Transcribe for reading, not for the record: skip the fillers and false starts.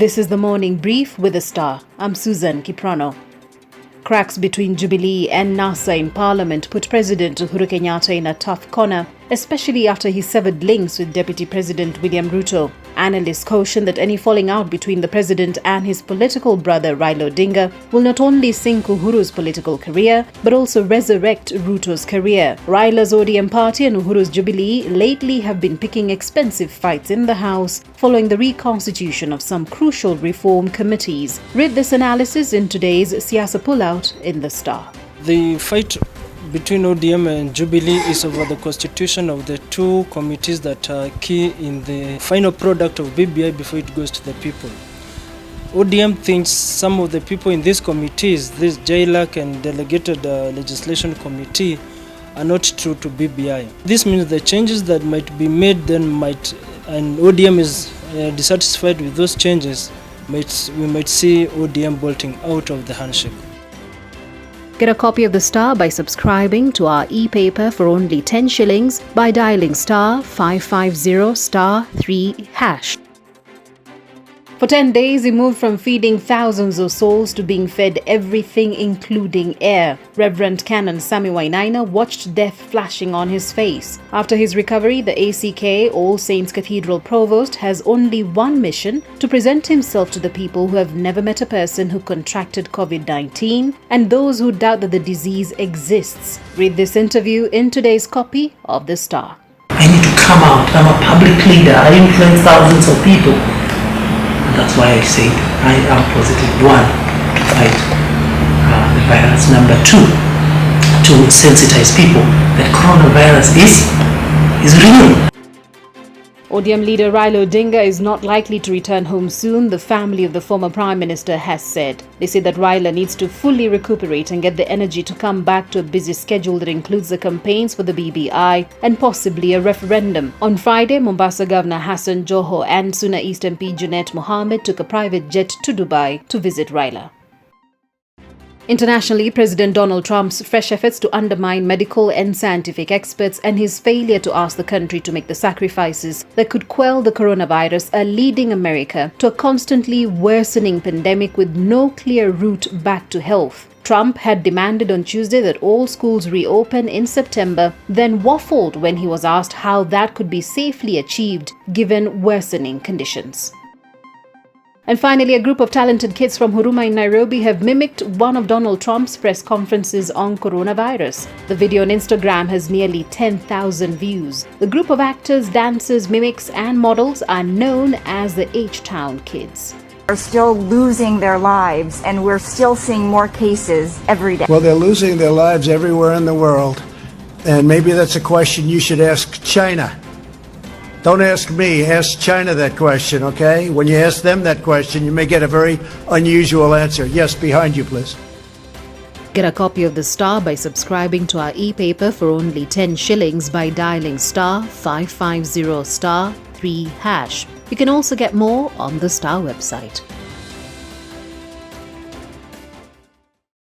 This is the Morning Brief with a Star. I'm Susan Kiprano. Cracks between Jubilee and NASA in Parliament put President Uhuru Kenyatta in a tough corner, especially after he severed links with Deputy President William Ruto. Analysts caution that any falling out between the president and his political brother Raila BBI will not only sink Uhuru's political career, but also resurrect Ruto's career. Raila's ODM party and Uhuru's Jubilee lately have been picking expensive fights in the House following the reconstitution of some crucial reform committees. Read this analysis in today's Siasa Pullout in The Star. The fight between ODM and Jubilee is over the constitution of the two committees that are key in the final product of BBI before it goes to the people. ODM thinks some of the people in these committees, this JLAC and Delegated Legislation Committee, are not true to BBI. This means the changes that might be made and ODM is dissatisfied with those changes, we might see ODM bolting out of the handshake. Get a copy of The Star by subscribing to our e-paper for only 10 shillings by dialing star 550 star 3#. For 10 days, he moved from feeding thousands of souls to being fed everything including air. Reverend Canon Sammy Wainaina watched death flashing on his face. After his recovery, the ACK, All Saints Cathedral Provost, has only one mission: to present himself to the people who have never met a person who contracted COVID-19 and those who doubt that the disease exists. Read this interview in today's copy of The Star. I need to come out. I'm a public leader. I influence thousands of people. That's why I said I am positive. One, to fight the virus. Number two, to sensitize people that coronavirus is real. ODM leader Raila BBI is not likely to return home soon, the family of the former Prime Minister has said. They say that Raila needs to fully recuperate and get the energy to come back to a busy schedule that includes the campaigns for the BBI and possibly a referendum. On Friday, Mombasa Governor Hassan Joho and Suna East MP Junet Mohammed took a private jet to Dubai to visit Raila. Internationally, President Donald Trump's fresh efforts to undermine medical and scientific experts and his failure to ask the country to make the sacrifices that could quell the coronavirus are leading America to a constantly worsening pandemic with no clear route back to health. Trump had demanded on Tuesday that all schools reopen in September, then waffled when he was asked how that could be safely achieved given worsening conditions. And finally, a group of talented kids from Huruma in Nairobi have mimicked one of Donald Trump's press conferences on coronavirus. The video on Instagram has nearly 10,000 views. The group of actors, dancers, mimics and models are known as the H-Town Kids. Are still losing their lives, and we're still seeing more cases every day. Well, they're losing their lives everywhere in the world. And maybe that's a question you should ask China. Don't ask me, ask China that question, okay? When you ask them that question, you may get a very unusual answer. Yes, behind you, please. Get a copy of The Star by subscribing to our e-paper for only 10 shillings by dialing star 550 star 3#. You can also get more on the Star website.